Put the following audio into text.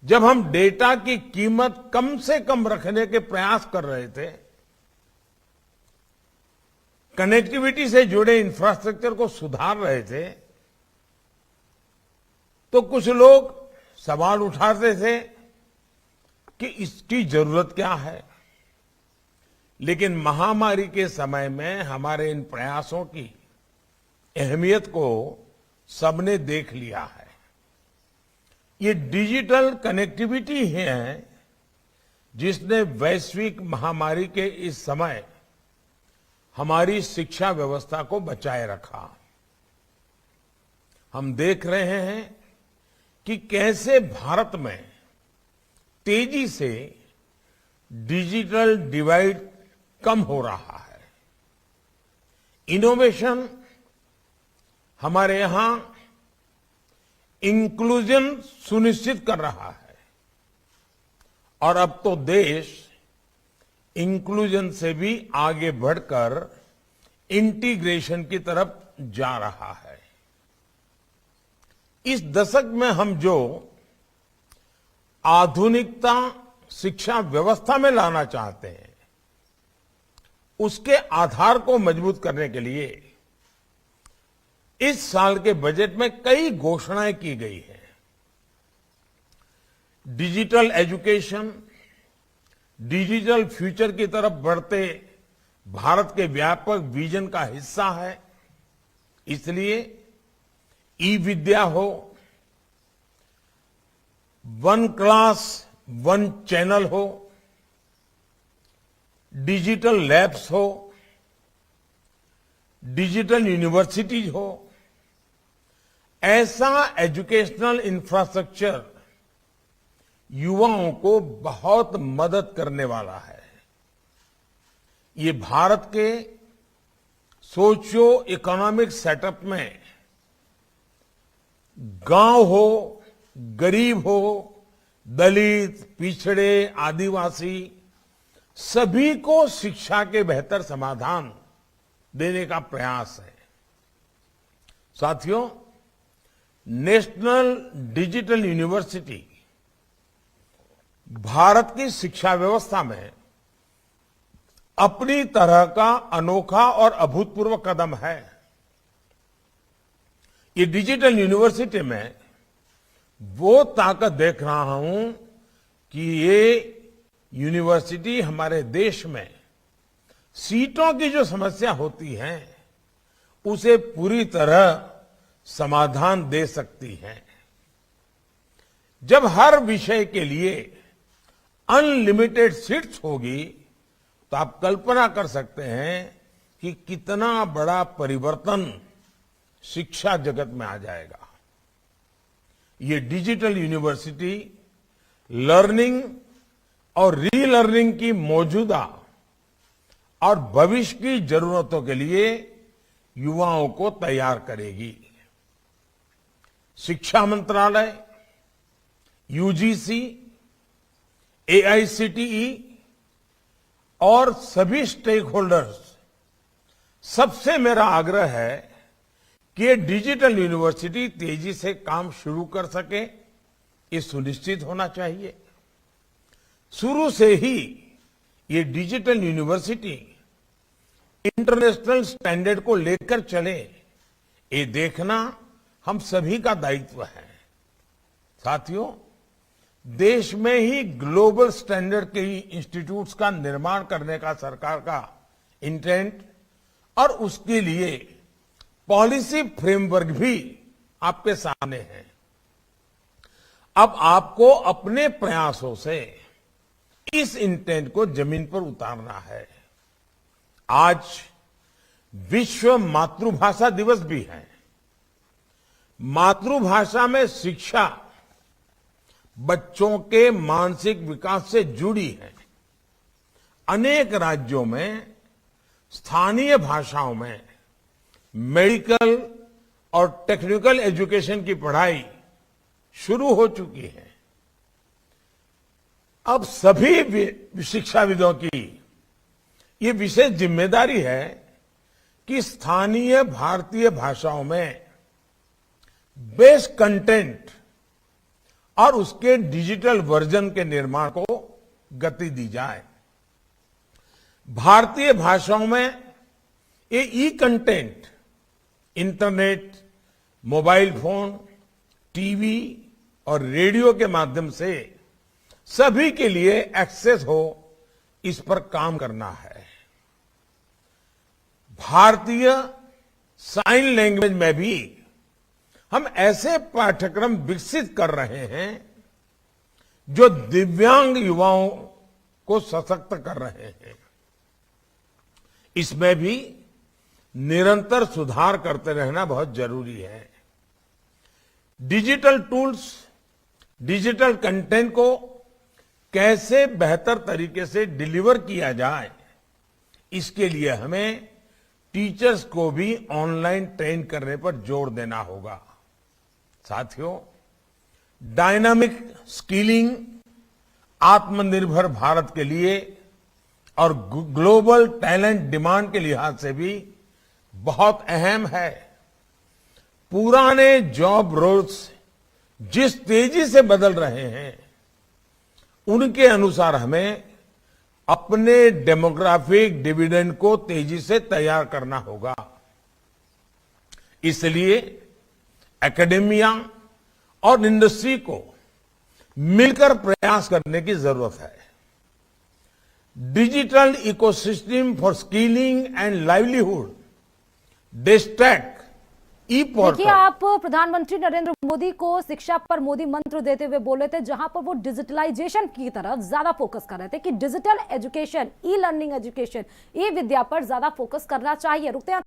जब हम डेटा की कीमत कम से कम रखने के प्रयास कर रहे थे, कनेक्टिविटी से जुड़े इंफ्रास्ट्रक्चर को सुधार रहे थे, तो कुछ लोग सवाल उठाते थे कि इसकी जरूरत क्या है। लेकिन महामारी के समय में हमारे इन प्रयासों की अहमियत को सबने देख लिया है। ये डिजिटल कनेक्टिविटी है जिसने वैश्विक महामारी के इस समय हमारी शिक्षा व्यवस्था को बचाए रखा। हम देख रहे हैं कि कैसे भारत में तेजी से डिजिटल डिवाइड कम हो रहा है। इनोवेशन हमारे यहां इंक्लूजन सुनिश्चित कर रहा है और अब तो देश इंक्लूजन से भी आगे बढ़कर इंटीग्रेशन की तरफ जा रहा है। इस दशक में हम जो आधुनिकता शिक्षा व्यवस्था में लाना चाहते हैं, उसके आधार को मजबूत करने के लिए इस साल के बजट में कई घोषणाएं की गई हैं। डिजिटल एजुकेशन डिजिटल फ्यूचर की तरफ बढ़ते भारत के व्यापक विजन का हिस्सा है। इसलिए ई विद्या हो, वन क्लास वन चैनल हो, डिजिटल लैब्स हो, डिजिटल यूनिवर्सिटीज हो, ऐसा एजुकेशनल इंफ्रास्ट्रक्चर युवाओं को बहुत मदद करने वाला है। ये भारत के सोशियो इकोनॉमिक सेटअप में गांव हो, गरीब हो, दलित, पिछड़े, आदिवासी सभी को शिक्षा के बेहतर समाधान देने का प्रयास है। साथियों, नेशनल डिजिटल यूनिवर्सिटी भारत की शिक्षा व्यवस्था में अपनी तरह का अनोखा और अभूतपूर्व कदम है। ये डिजिटल यूनिवर्सिटी में वो ताकत देख रहा हूं कि ये यूनिवर्सिटी हमारे देश में सीटों की जो समस्या होती है उसे पूरी तरह समाधान दे सकती है। जब हर विषय के लिए अनलिमिटेड सीट्स होगी तो आप कल्पना कर सकते हैं कि कितना बड़ा परिवर्तन शिक्षा जगत में आ जाएगा। ये डिजिटल यूनिवर्सिटी लर्निंग और रीलर्निंग की मौजूदा और भविष्य की जरूरतों के लिए युवाओं को तैयार करेगी। शिक्षा मंत्रालय, यूजीसी, एआईसीटीई और सभी स्टेक होल्डर्स, सबसे मेरा आग्रह है कि ये डिजिटल यूनिवर्सिटी तेजी से काम शुरू कर सके, ये सुनिश्चित होना चाहिए। शुरू से ही ये डिजिटल यूनिवर्सिटी इंटरनेशनल स्टैंडर्ड को लेकर चले, ये देखना हम सभी का दायित्व है। साथियों, देश में ही ग्लोबल स्टैंडर्ड के इंस्टीट्यूट्स का निर्माण करने का सरकार का इंटेंट और उसके लिए पॉलिसी फ्रेमवर्क भी आपके सामने है। अब आपको अपने प्रयासों से इस इंटेंट को जमीन पर उतारना है। आज विश्व मातृभाषा दिवस भी है। मातृभाषा में शिक्षा बच्चों के मानसिक विकास से जुड़ी है। अनेक राज्यों में स्थानीय भाषाओं में मेडिकल और टेक्निकल एजुकेशन की पढ़ाई शुरू हो चुकी है। अब सभी शिक्षाविदों की ये विशेष जिम्मेदारी है कि स्थानीय भारतीय भाषाओं में बेस्ट कंटेंट और उसके डिजिटल वर्जन के निर्माण को गति दी जाए। भारतीय भाषाओं में ये e content internet, mobile phone, TV और रेडियो के माध्यम से सभी के लिए एक्सेस हो, इस पर काम करना है। भारतीय साइन लैंग्वेज में भी हम ऐसे पाठ्यक्रम विकसित कर रहे हैं जो दिव्यांग युवाओं को सशक्त कर रहे हैं। इसमें भी निरंतर सुधार करते रहना बहुत जरूरी है। डिजिटल टूल्स, डिजिटल कंटेंट को कैसे बेहतर तरीके से डिलीवर किया जाए, इसके लिए हमें टीचर्स को भी ऑनलाइन ट्रेन करने पर जोर देना होगा। साथियों, डायनामिक स्किलिंग आत्मनिर्भर भारत के लिए और ग्लोबल टैलेंट डिमांड के लिहाज से भी बहुत अहम है। पुराने जॉब रोल्स जिस तेजी से बदल रहे हैं, उनके अनुसार हमें अपने डेमोग्राफिक डिविडेंड को तेजी से तैयार करना होगा। इसलिए एकेडेमिया और इंडस्ट्री को मिलकर प्रयास करने की जरूरत है। Digital ecosystem for skilling and livelihood, डेस्टैक ई पोर्टल। देखिए, आप प्रधानमंत्री नरेंद्र मोदी को शिक्षा पर मोदी मंत्र देते हुए बोले थे, जहां पर वो डिजिटलाइजेशन की तरफ ज्यादा फोकस कर रहे थे कि digital education, e learning education, e Vidya पर ज्यादा फोकस करना चाहिए। रुकते हैं।